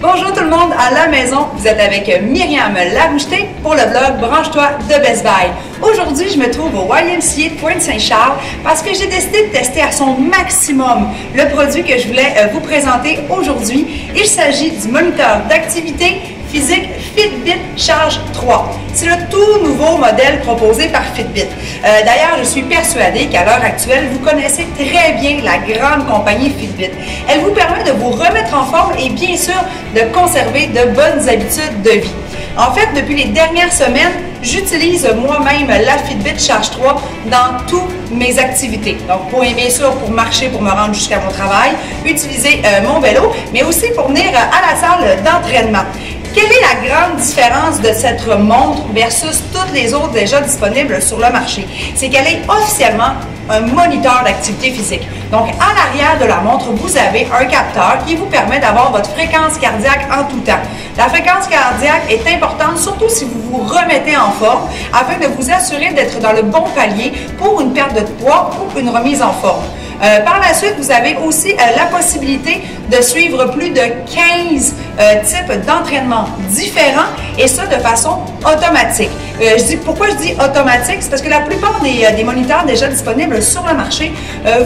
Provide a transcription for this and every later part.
Bonjour tout le monde à la maison, vous êtes avec Myriam Laroucheté pour le blog Branche-toi de Best Buy. Aujourd'hui, je me trouve au YMCA de Pointe-Saint-Charles parce que j'ai décidé de tester à son maximum le produit que je voulais vous présenter aujourd'hui. Il s'agit du moniteur d'activité physique Fitbit Charge 3. C'est le tout nouveau modèle proposé par Fitbit. D'ailleurs, je suis persuadée qu'à l'heure actuelle, vous connaissez très bien la grande compagnie Fitbit. Elle vous permet de vous remettre en forme et bien sûr de conserver de bonnes habitudes de vie. En fait, depuis les dernières semaines, j'utilise moi-même la Fitbit Charge 3 dans toutes mes activités. Donc, bien sûr, pour marcher, pour me rendre jusqu'à mon travail, utiliser mon vélo, mais aussi pour venir à la salle d'entraînement. Quelle est la grande différence de cette montre versus toutes les autres déjà disponibles sur le marché? C'est qu'elle est officiellement un moniteur d'activité physique. Donc, à l'arrière de la montre, vous avez un capteur qui vous permet d'avoir votre fréquence cardiaque en tout temps. La fréquence cardiaque est importante, surtout si vous vous remettez en forme, afin de vous assurer d'être dans le bon palier pour une perte de poids ou une remise en forme. Par la suite, vous avez aussi la possibilité de suivre plus de 15 types d'entraînements différents et ça de façon automatique. Pourquoi je dis automatique? C'est parce que la plupart des moniteurs déjà disponibles sur le marché,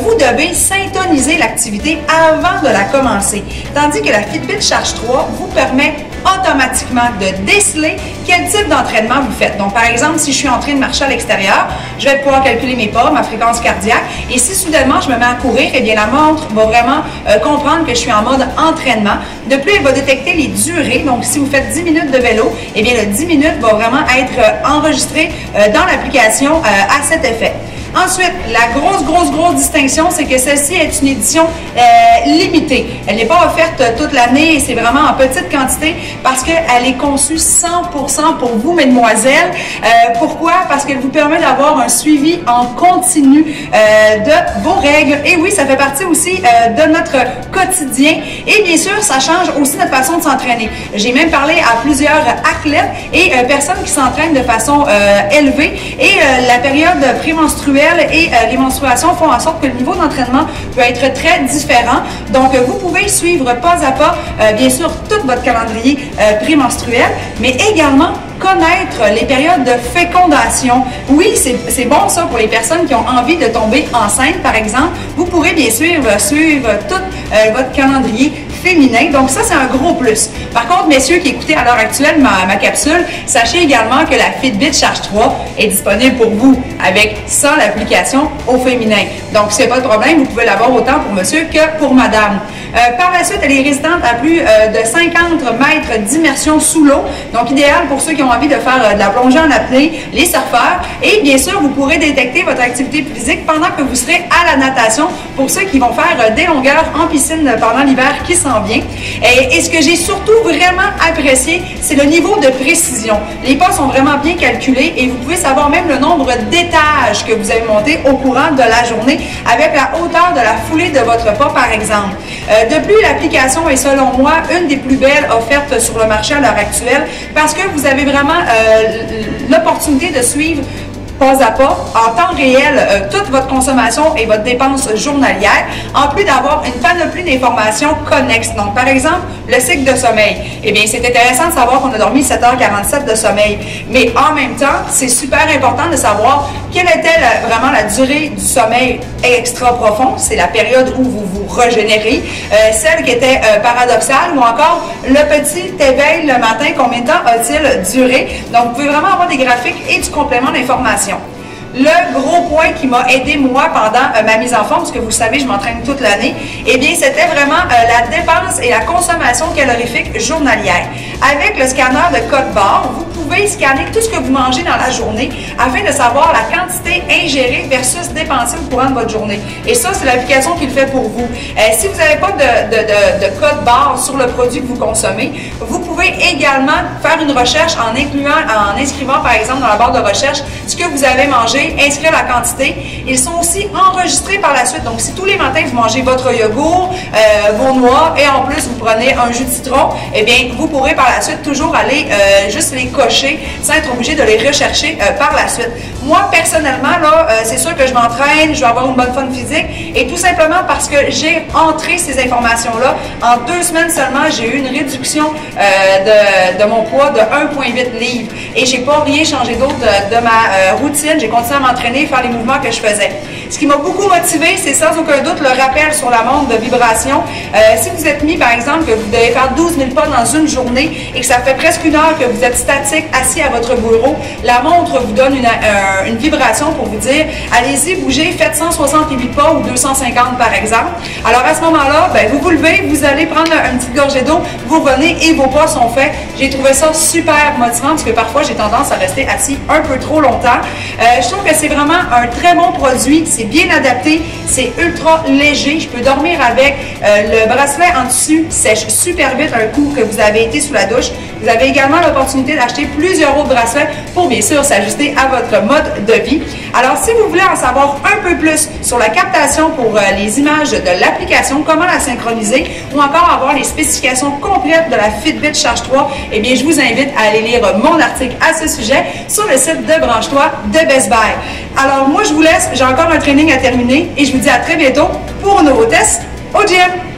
vous devez syntoniser l'activité avant de la commencer. Tandis que la Fitbit Charge 3 vous permet automatiquement de déceler quel type d'entraînement vous faites. Donc, par exemple, si je suis en train de marcher à l'extérieur, je vais pouvoir calculer mes pas, ma fréquence cardiaque. Et si soudainement je me mets à courir, eh bien la montre va vraiment comprendre que je suis en mode entraînement. De plus, elle va détecter les durées. Donc, si vous faites 10 minutes de vélo, eh bien le 10 minutes va vraiment être enregistré dans l'application à cet effet. Ensuite, la grosse distinction, c'est que celle-ci est une édition limitée. Elle n'est pas offerte toute l'année et c'est vraiment en petite quantité parce qu'elle est conçue 100% pour vous, mesdemoiselles. Pourquoi? Parce qu'elle vous permet d'avoir un suivi en continu de vos règles. Et oui, ça fait partie aussi de notre quotidien. Et bien sûr, ça change aussi notre façon de s'entraîner. J'ai même parlé à plusieurs athlètes et personnes qui s'entraînent de façon élevée. Et la période prémenstruelle et les menstruations font en sorte que le niveau d'entraînement peut être très différent. Donc, vous pouvez suivre pas à pas, bien sûr, tout votre calendrier prémenstruel, mais également connaître les périodes de fécondation. Oui, c'est bon ça pour les personnes qui ont envie de tomber enceinte, par exemple. Vous pourrez bien suivre tout votre calendrier féminin. Donc ça, c'est un gros plus. Par contre, messieurs qui écoutez à l'heure actuelle ma capsule, sachez également que la Fitbit Charge 3 est disponible pour vous avec sans l'application au féminin. Donc, s'il n'y a pas de problème, vous pouvez l'avoir autant pour monsieur que pour madame. Par la suite, elle est résistante à plus de 50 mètres d'immersion sous l'eau. Donc, idéal pour ceux qui ont envie de faire de la plongée en apnée, les surfeurs. Et bien sûr, vous pourrez détecter votre activité physique pendant que vous serez à la natation pour ceux qui vont faire des longueurs en piscine pendant l'hiver qui s'en vient. Et ce que j'ai surtout vraiment apprécié, c'est le niveau de précision. Les pas sont vraiment bien calculés et vous pouvez savoir même le nombre d'étages que vous avez monté au courant de la journée avec la hauteur de la foulée de votre pas, par exemple. De plus, l'application est selon moi une des plus belles offertes sur le marché à l'heure actuelle parce que vous avez vraiment l'opportunité de suivre pas à pas, en temps réel, toute votre consommation et votre dépense journalière, en plus d'avoir une panoplie d'informations connexes. Donc, par exemple, le cycle de sommeil. Eh bien, c'est intéressant de savoir qu'on a dormi 7h47 de sommeil. Mais en même temps, c'est super important de savoir quelle était vraiment la durée du sommeil extra profond. C'est la période où vous vous régénérez. Celle qui était paradoxale ou encore le petit éveil le matin, combien de temps a-t-il duré? Donc, vous pouvez vraiment avoir des graphiques et du complément d'information. Le gros point qui m'a aidé moi pendant ma mise en forme, parce que vous le savez, je m'entraîne toute l'année, eh bien, c'était vraiment la dépense et la consommation calorifique journalière. Avec le scanner de code barre, vous pouvez scanner tout ce que vous mangez dans la journée afin de savoir la quantité ingérée versus dépensée au courant de votre journée. Et ça, c'est l'application qui le fait pour vous. Si vous n'avez pas de code barre sur le produit que vous consommez, vous pouvez également faire une recherche en inscrivant, par exemple, dans la barre de recherche, ce que vous avez mangé manger, inscrire la quantité. Ils sont aussi enregistrés par la suite. Donc, si tous les matins, vous mangez votre yogourt, vos noix et en plus, vous prenez un jus de citron, eh bien, vous pourrez par la suite toujours aller juste les cocher sans être obligé de les rechercher par la suite. Moi, personnellement, là, c'est sûr que je m'entraîne, je vais avoir une bonne forme physique et tout simplement parce que j'ai entré ces informations-là. En 2 semaines seulement, j'ai eu une réduction de mon poids de 1,8 livres et j'ai pas rien changé d'autre de ma routine. J'ai continué à m'entraîner, faire les mouvements que je faisais. Ce qui m'a beaucoup motivée, c'est sans aucun doute le rappel sur la montre de vibration. Si vous êtes mis, par exemple, que vous devez faire 12 000 pas dans une journée et que ça fait presque 1 heure que vous êtes statique, assis à votre bureau, la montre vous donne une vibration pour vous dire, allez-y, bougez, faites 168 pas ou 250 par exemple. Alors à ce moment-là, ben, vous vous levez, vous allez prendre une petite gorgée d'eau, vous revenez et vos pas sont faits. J'ai trouvé ça super motivant parce que parfois j'ai tendance à rester assis un peu trop longtemps. Je trouve que c'est vraiment un très bon produit, c'est bien adapté, c'est ultra léger, je peux dormir avec. Le bracelet en dessus sèche super vite un coup que vous avez été sous la douche. Vous avez également l'opportunité d'acheter plusieurs autres bracelets pour bien sûr s'ajuster à votre mode de vie. Alors si vous voulez en savoir un peu plus sur la captation pour les images de l'application, comment la synchroniser ou encore avoir les spécifications complètes de la Fitbit Charge 3, eh bien je vous invite à aller lire mon article à ce sujet sur le site de Branche-toi de Best Buy. Alors moi je vous laisse, j'ai encore un training à terminer et je vous dis à très bientôt pour un nouveau test au gym.